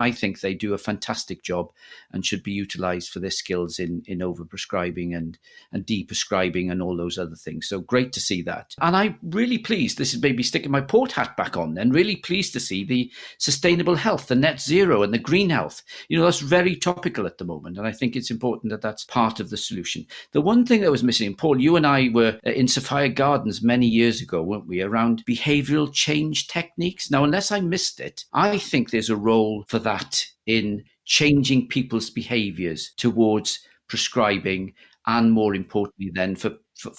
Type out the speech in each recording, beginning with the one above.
I think they do a fantastic job and should be utilised for their skills in overprescribing and deprescribing and all those other things. So great to see that. And I'm really pleased, this is maybe sticking my port hat back on then, really pleased to see the sustainable health, the net zero and the green health. That's very topical at the moment. And I think it's important that that's part of the solution. The one thing that was missing, Paul, you and I were in Sophia Gardens many years ago, weren't we, around behavioural change techniques. Now, unless I missed it, I think there's a role for that in changing people's behaviours towards prescribing and, more importantly, then for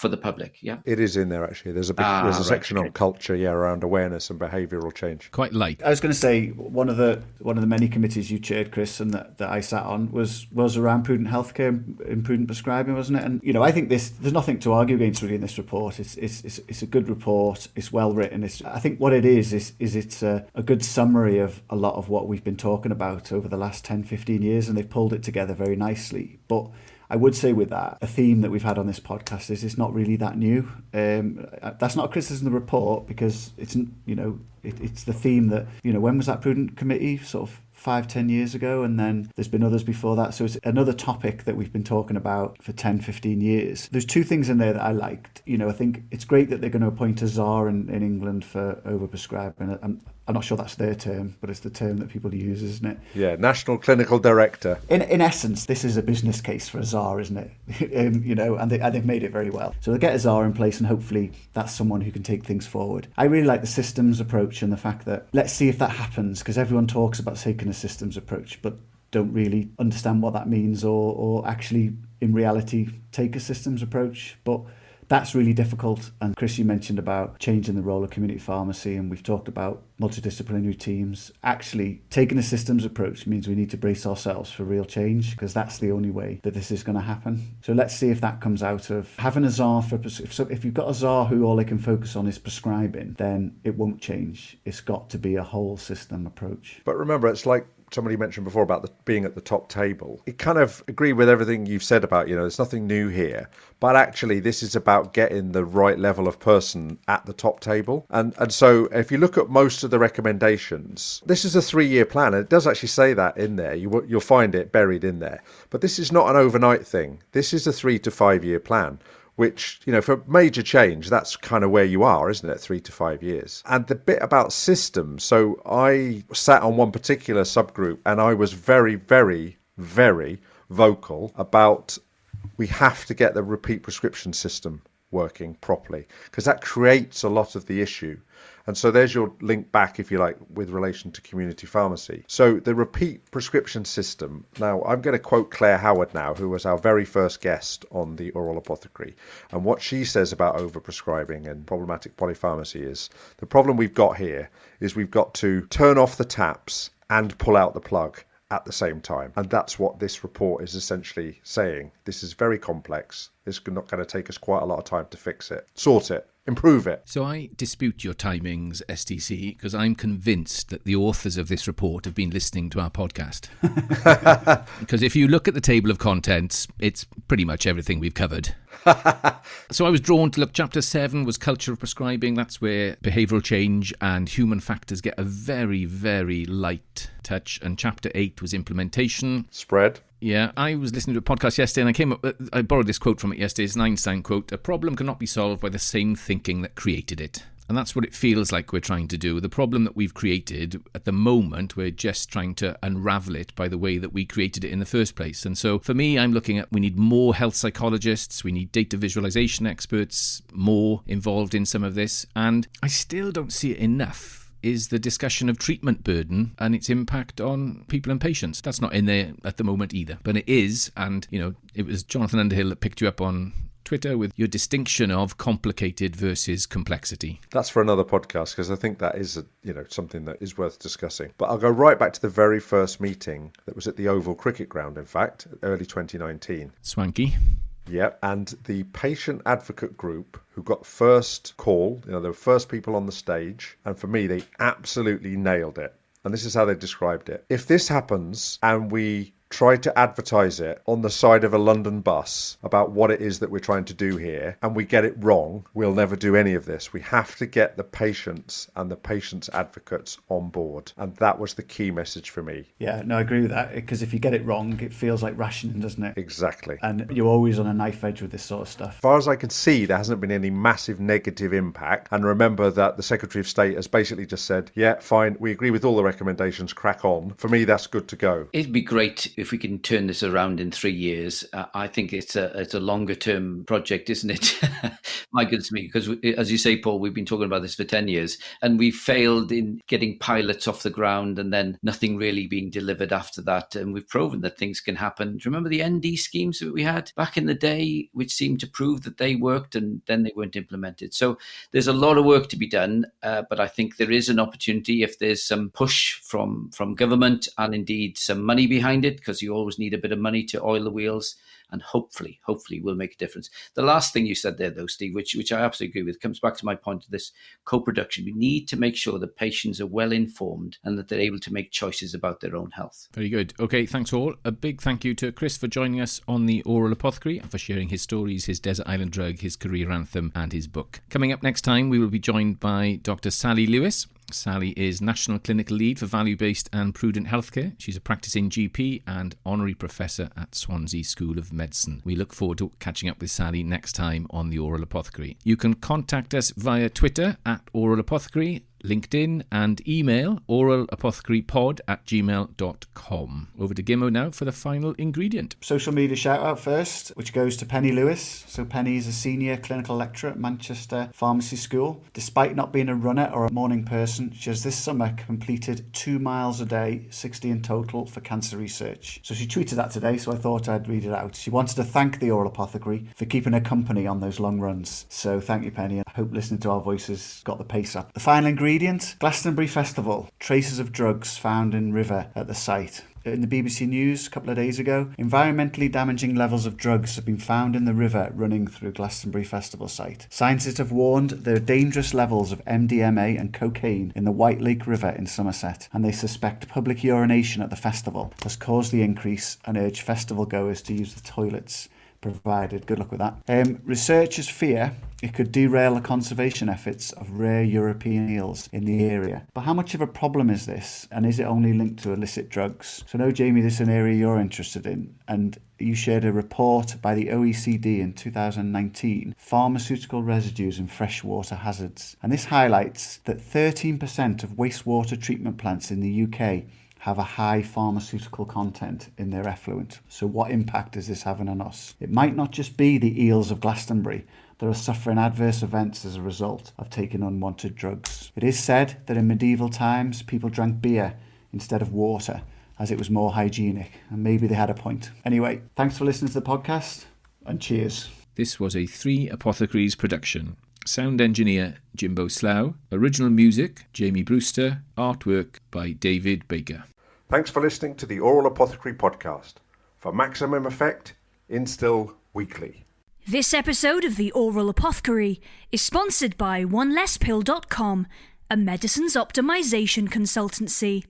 the public. Yeah, it is in there actually. There's a section on culture, around awareness and behavioural change. Quite light. I was going to say one of the many committees you chaired, Chris, and that I sat on was around prudent healthcare and prudent prescribing, wasn't it? And I think there's nothing to argue against really in this report. It's a good report. It's well written. I think what it is it's a good summary of a lot of what we've been talking about over the last 10, 15 years, and they've pulled it together very nicely. But I would say with that, a theme that we've had on this podcast is it's not really that new. That's not a criticism of the report, because it's the theme that, when was that Prudent Committee? Sort of 5-10 years ago, and then there's been others before that. So it's another topic that we've been talking about for 10-15 years. There's two things in there that I liked. I think it's great that they're going to appoint a czar in England for overprescribing. I'm not sure that's their term, but it's the term that people use, isn't it? Yeah, National Clinical Director. In essence, this is a business case for a czar, isn't it? And they've made it very well. So they get a czar in place, and hopefully that's someone who can take things forward. I really like the systems approach and the fact that let's see if that happens, because everyone talks about taking a systems approach, but don't really understand what that means or actually in reality take a systems approach. But that's really difficult. And Chris, you mentioned about changing the role of community pharmacy, and we've talked about multidisciplinary teams. Actually, taking a systems approach means we need to brace ourselves for real change, because that's the only way that this is going to happen. So let's see if that comes out of having a czar if you've got a czar who all they can focus on is prescribing, then it won't change. It's got to be a whole system approach. But remember, it's like somebody mentioned before about being at the top table. I kind of agree with everything you've said about, there's nothing new here. But actually, this is about getting the right level of person at the top table. And so if you look at most of the recommendations, this is a 3-year plan. And it does actually say that in there. You'll find it buried in there. But this is not an overnight thing. This is a 3 to 5 year plan, which, for major change, that's kind of where you are, isn't it? 3 to 5 years. And the bit about systems. So I sat on one particular subgroup, and I was very, very, very vocal about we have to get the repeat prescription system working properly, because that creates a lot of the issue. And so there's your link back, if you like, with relation to community pharmacy. So the repeat prescription system. Now, I'm going to quote Claire Howard now, who was our very first guest on the Oral Apothecary. And what she says about overprescribing and problematic polypharmacy is the problem we've got here is we've got to turn off the taps and pull out the plug at the same time. And that's what this report is essentially saying. This is very complex. It's not going to take us quite a lot of time to fix it, sort it, improve it. So I dispute your timings, STC, because I'm convinced that the authors of this report have been listening to our podcast. Because if you look at the table of contents, it's pretty much everything we've covered. So I was drawn to look. Chapter 7 was culture of prescribing. That's where behavioural change and human factors get a very, very light touch. And chapter 8 was implementation. Spread. Yeah, I was listening to a podcast yesterday, and I borrowed this quote from it yesterday. It's an Einstein quote: "A problem cannot be solved by the same thinking that created it." And that's what it feels like we're trying to do. The problem that we've created at the moment, we're just trying to unravel it by the way that we created it in the first place. And so for me, I'm looking at, we need more health psychologists, we need data visualization experts, more involved in some of this. And I still don't see it enough is the discussion of treatment burden and its impact on people and patients. That's not in there at the moment either, but it is. And, it was Jonathan Underhill that picked you up on Twitter with your distinction of complicated versus complexity. That's for another podcast, because I think that is something that is worth discussing. But I'll go right back to the very first meeting that was at the Oval Cricket Ground, in fact, early 2019. Swanky. Yep. And the patient advocate group who got first call, they were first people on the stage. And for me, they absolutely nailed it. And this is how they described it. If this happens and we try to advertise it on the side of a London bus about what it is that we're trying to do here, and we get it wrong, we'll never do any of this. We have to get the patients and the patients' advocates on board. And that was the key message for me. Yeah, no, I agree with that, because if you get it wrong, it feels like rationing, doesn't it? Exactly. And you're always on a knife edge with this sort of stuff. As far as I can see, there hasn't been any massive negative impact. And remember that the Secretary of State has basically just said, yeah, fine, we agree with all the recommendations, crack on. For me, that's good to go. It'd be great if we can turn this around in 3 years. I think it's a longer term project, isn't it? My goodness me, because as you say, Paul, we've been talking about this for 10 years and we failed in getting pilots off the ground and then nothing really being delivered after that. And we've proven that things can happen. Do you remember the ND schemes that we had back in the day, which seemed to prove that they worked and then they weren't implemented? So there's a lot of work to be done, but I think there is an opportunity if there's some push from government and indeed some money behind it, because you always need a bit of money to oil the wheels. And hopefully will make a difference. The last thing you said there, though, Steve, which I absolutely agree with, comes back to my point of this co-production. We need to make sure that patients are well informed and that they're able to make choices about their own health. Very good. Okay, thanks all. A big thank you to Chris for joining us on the Oral Apothecary and for sharing his stories, his desert island drug, his career anthem and his book. Coming up next time, we will be joined by Dr. Sally Lewis. Sally is National Clinical Lead for Value-Based and Prudent Healthcare. She's a practicing GP and Honorary Professor at Swansea School of Medicine. We look forward to catching up with Sally next time on the Oral Apothecary. You can contact us via Twitter at Oral Apothecary, LinkedIn and email oralapothecarypod@gmail.com. Over to Gimmo now for the final ingredient. Social media shout out first, which goes to Penny Lewis. So Penny is a senior clinical lecturer at Manchester Pharmacy School. Despite not being a runner or a morning person, she has this summer completed 2 miles a day, 60 in total, for cancer research. So she tweeted that today, so I thought I'd read it out. She wanted to thank the Oral Apothecary for keeping her company on those long runs. So thank you, Penny. I hope listening to our voices got the pace up. The final ingredient, Glastonbury Festival. Traces of drugs found in river at the site. In the BBC News a couple of days ago, environmentally damaging levels of drugs have been found in the river running through Glastonbury Festival site. Scientists have warned there are dangerous levels of MDMA and cocaine in the White Lake River in Somerset, and they suspect public urination at the festival has caused the increase and urge festival goers to use the toilets provided. Good luck with that. Researchers fear it could derail the conservation efforts of rare European eels in the area. But how much of a problem is this, and is it only linked to illicit drugs? So I know, Jamie, this is an area you're interested in, and you shared a report by the OECD in 2019, Pharmaceutical Residues and Freshwater Hazards. And this highlights that 13% of wastewater treatment plants in the UK have a high pharmaceutical content in their effluent. So what impact is this having on us? It might not just be the eels of Glastonbury that are suffering adverse events as a result of taking unwanted drugs. It is said that in medieval times, people drank beer instead of water, as it was more hygienic, and maybe they had a point. Anyway, thanks for listening to the podcast, and cheers. This was a 3 Apothecaries production. Sound engineer Jimbo Slough. Original music Jamie Brewster. Artwork by David Baker. Thanks for listening to the Oral Apothecary podcast. For maximum effect, instill weekly. This episode of the Oral Apothecary is sponsored by OneLessPill.com, a medicines optimization consultancy.